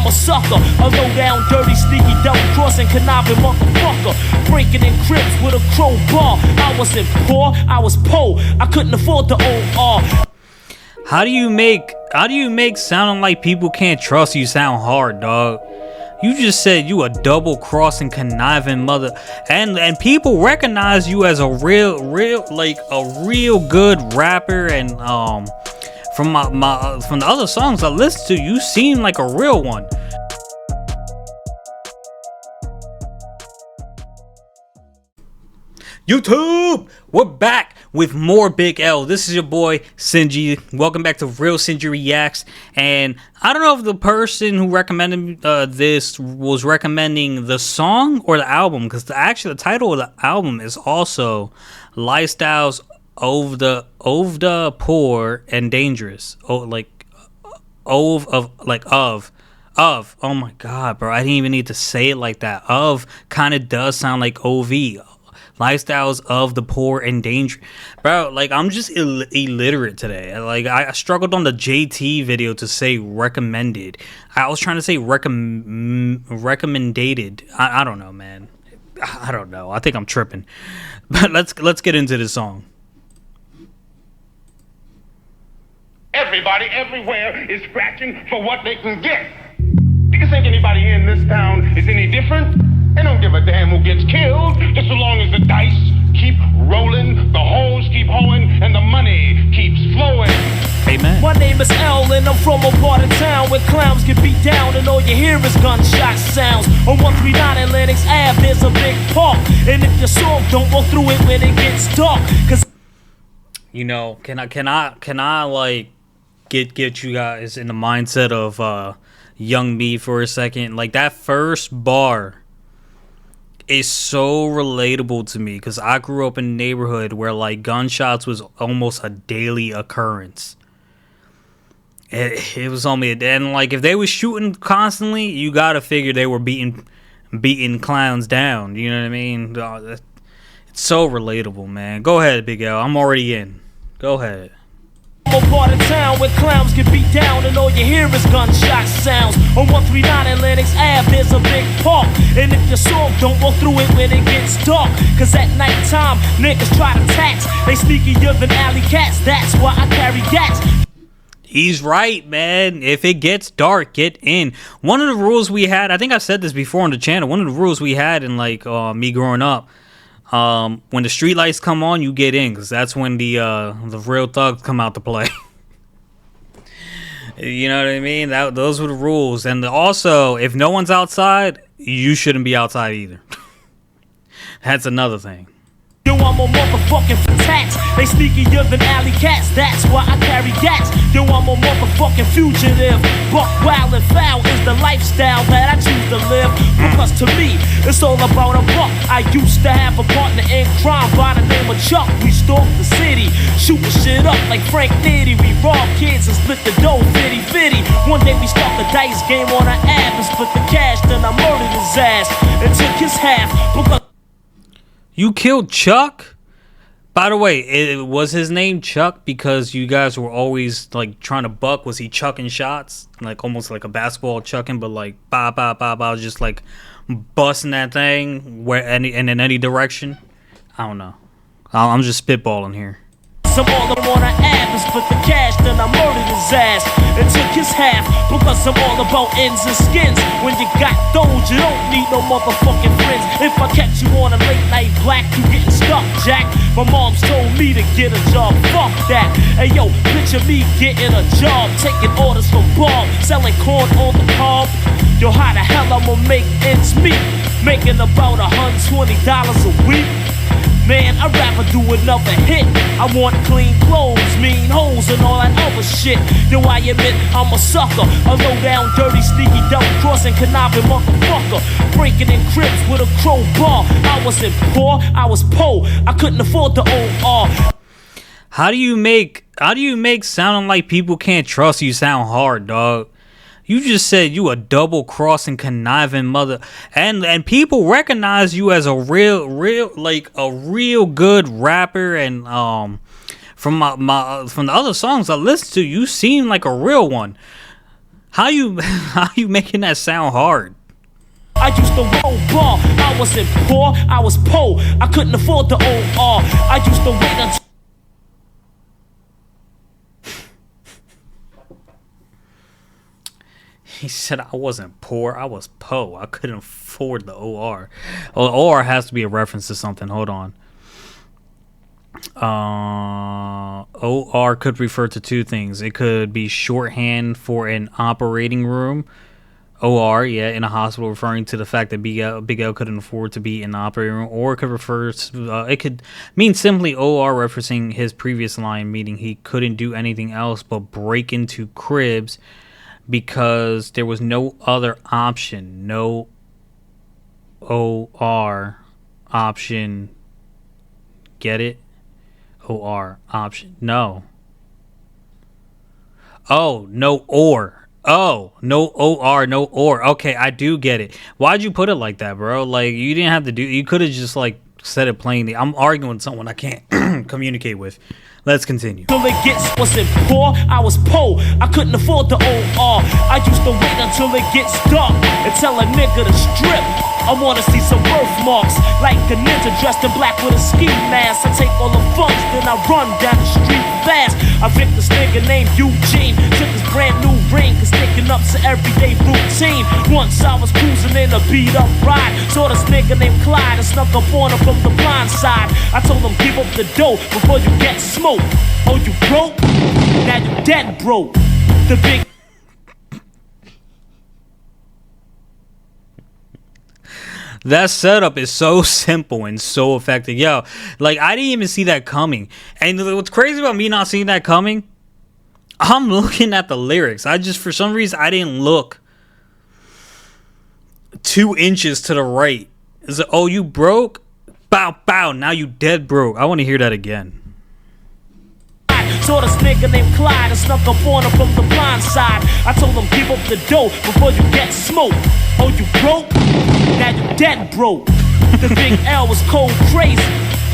I'm a sucker, a low down, dirty, sneaky, double-crossing, conniving motherfucker. Breaking in cribs with a crowbar. I wasn't poor, I was poor. I couldn't afford the OR. How do you make sounding like people can't trust you sound hard, dog? You just said you a double-crossing, conniving mother, and people recognize you as a real good rapper. And from the other songs I listen to, you seem like a real one. YouTube, we're back with more Big L. This is your boy Sinji. Welcome back to Real Sinji Reacts. And I don't know if the person who recommended this was recommending the song or the album, because the title of the album is also Lifestylez of the Poor and Dangerous. Oh my god, bro, I didn't even need to say it like that. Of kind of does sound like OV. Lifestylez of the poor and dangerous, bro. Like, I'm just illiterate today. Like, I struggled on the JT video to say recommended. I was trying to say recommended. I don't know, man. I don't know. I think I'm tripping. But let's get into the song. Everybody everywhere is scratching for what they can get. Do you think anybody in this town is any different? They don't give a damn who gets killed, just so long as the dice keep rolling, the holes keep hoeing, and the money keeps flowing. Amen. My name is L, and I'm from a part of town where clowns get beat down, and all you hear is gunshot sounds. On 139 Atlantic's Ave, there's a big park, and if you're soft, don't go through it when it gets dark. Cause you know, can I like get you guys in the mindset of young me for a second? Like, that first bar is so relatable to me, because I grew up in a neighborhood where like gunshots was almost a daily occurrence. It was only and like if they was shooting constantly, you gotta figure they were beating clowns down. You know what I mean? It's so relatable, man. Go ahead, Big L. I'm already in. Go ahead. I'm a part of town where clowns get beat down, and all you hear is gunshot sounds. On 139 Atlantic's Ave, there's a big park, and if you're soft, don't go through it when it gets dark. Cause at nighttime, niggas try to tax. They sneakier than alley cats, that's why I carry gats. He's right, man. If it gets dark, get in. One of the rules we had, I think I've said this before on the channel, one of the rules we had in like me growing up, when the street lights come on, you get in, because that's when the real thugs come out to play. You know what I mean? Those were the rules. And also, if no one's outside, you shouldn't be outside either. That's another thing. Yo, I'm a motherfucking tax. They sneakier than alley cats, that's why I carry gats. Yo, I'm a motherfucking fugitive. Buck wild and foul is the lifestyle that I choose to live. Because to me, it's all about a buck. I used to have a partner in crime by the name of Chuck. We stalked the city, shooting shit up like Frank Nitty. We robbed kids and split the dough, fitty. One day we start the dice game on our app and split the cash. Then I murdered his ass and took his half. Because you killed Chuck? By the way, was his name Chuck because you guys were always like trying to buck? Was he chucking shots? Like almost like a basketball chucking, but like ba, just like busting that thing and in any direction? I don't know. I'm just spitballing here. some all up on our app and split the cash, then I murdered his ass and took his half, because I'm all about ends and skins. When you got those, you don't need no motherfucking friends. If I catch you on a late night black, you getting stuck, Jack. My mom's told me to get a job, fuck that. Hey yo, picture me getting a job, taking orders from Bob, selling corn on the cob. Yo, how the hell I'ma make ends meet? Making about $120 a week. Man, I'd rather do another hit. I want clean clothes, mean hoes, and all that other shit. Yo, I admit I'm a sucker, a low-down, dirty, sneaky, double-crossing, conniving motherfucker, breaking in cribs with a crowbar. I wasn't poor, I was poor. I couldn't afford the OR. How do you make sounding like people can't trust you sound hard, dog? You just said you a double-crossing, conniving mother, and people recognize you as a real good rapper. And from the other songs I listen to, you seem like a real one. How you how you making that sound hard? I used to roll ball. I wasn't poor, I was poor. I couldn't afford the OR. I used to wait until He said I wasn't poor, I was po. I couldn't afford the OR. Well, OR has to be a reference to something. Hold on. OR could refer to two things. It could be shorthand for an operating room. OR, yeah, in a hospital, referring to the fact that Big L couldn't afford to be in the operating room, or it could refer to, it could mean simply OR, referencing his previous line, meaning he couldn't do anything else but break into cribs because there was no other option, no OR option. Get it? OR option. No. Oh, no or. Oh, no OR, no or. Okay, I do get it. Why'd you put it like that, bro? Like, you didn't have to do... You could have just, like, said it plainly. I'm arguing with someone I can't communicate with. Let's continue. till it gets wasn't poor, I was poor. I couldn't afford the OR. I used to wait until it gets dark and tell a nigga to strip. I wanna see some birthmarks, like a ninja dressed in black with a ski mask. I take all the funds, then I run down the street fast. I picked this nigga named Eugene, took his brand new ring, cause sticking up's an everyday routine. Once I was cruising in a beat up ride, saw this nigga named Clyde and snuck up on him from the blind side. I told him give up the dough before you get smoked. Oh, you broke? Now you dead broke. The big That setup is so simple and so effective. Yo, like, I didn't even see that coming. And what's crazy about me not seeing that coming, I'm looking at the lyrics. I just, for some reason, I didn't look 2 inches to the right. It's like, oh, you broke? Bow, bow, now you dead broke. I want to hear that again. saw this nigga named Clyde and snuck up on him from the blind side. I told him give up the dough before you get smoked. Oh, you broke? Now you dead broke. The big L was cold crazy.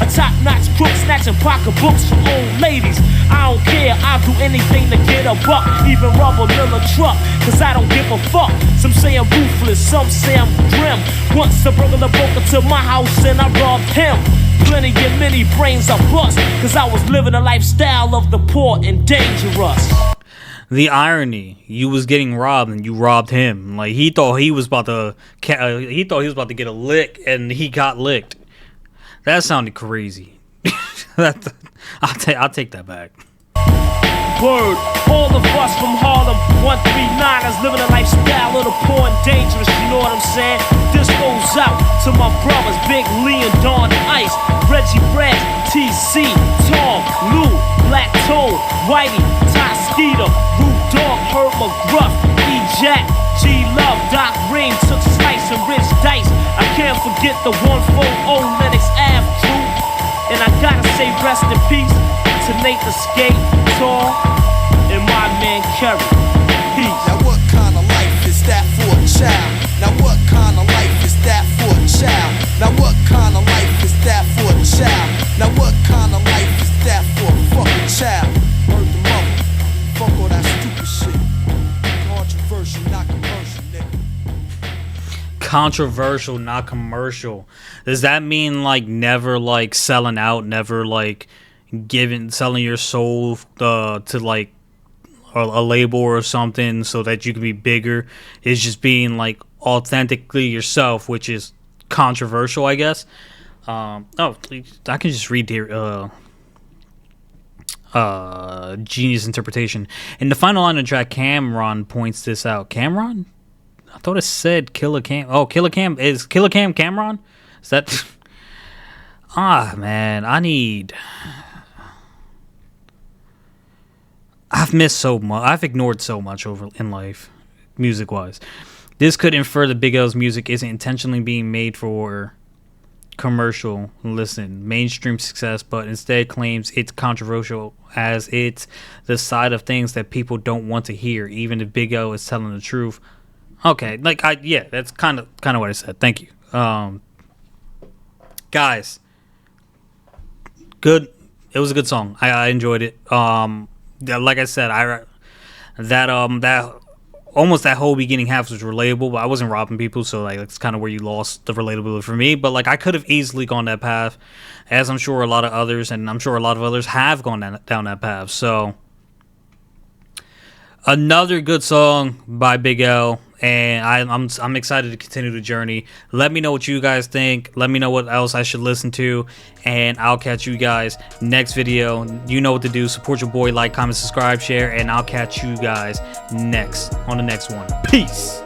A top-notch crook snatching pocketbooks from old ladies. I don't care, I'll do anything to get a buck. Even rub a little truck, cause I don't give a fuck. Some say I'm ruthless, some say I'm grim. Once a burglar broke into my house and I robbed him. Plenty of many brains I bust, cause I was living a lifestyle of the poor and dangerous. The irony, you was getting robbed and you robbed him. Like, he thought he was about to get a lick and he got licked. That sounded crazy. I'll take that back. Word, all of us from Harlem, 139ers, living a lifestyle of the poor and dangerous, you know what I'm saying? This goes out to my brothers, Big Lee and Don Ice, Reggie Brad, TC, Tom, Lou, Black Toad, Whitey, Ty Skeeter, Rude Dog, Herb McGruff, E-Jack, G-Love, Doc Ream, took Slice and Rich Dice. I can't forget the 140 Lennox Ave crew. And I gotta say rest in peace to Nate the Skate, Tall, and my man Kerry. Peace. Now what kind of life is that for a child? Now what kind of life is that for a child? Now what kind of life is that for a child? Now what kind of life is that for a fucking child? Word the mother, fuck all that stupid shit. Controversial, not commercial, nigga. Controversial, not commercial. Does that mean, like, never, like, selling out, never, like, selling your soul to, like, a label or something so that you can be bigger? It's just being, like, authentically yourself, which is controversial, I guess. I can just read here. Genius interpretation. In the final line of the track, Cameron points this out. Cameron? I thought it said Killer Cam. Oh, Killer Cam. Is Killer Cam Cameron? Is that... man. I've missed so much. I've ignored so much in life, music-wise. This could infer that Big L's music isn't intentionally being made for commercial mainstream success, but instead claims it's controversial as it's the side of things that people don't want to hear, even if Big L is telling the truth. Okay, that's kind of what I said. Thank you. Guys, good. It was a good song. I enjoyed it. Like I said, that almost that whole beginning half was relatable, but I wasn't robbing people, so like that's kind of where you lost the relatability for me. But like I could have easily gone that path, as I'm sure a lot of others, and I'm sure a lot of others have gone down that path. So another good song by Big L, and I'm excited to continue the journey. Let me know what you guys think. Let me know what else I should listen to, and I'll catch you guys next video. You know what to do. Support your boy, like, comment, subscribe, share, and I'll catch you guys next on the next one. Peace.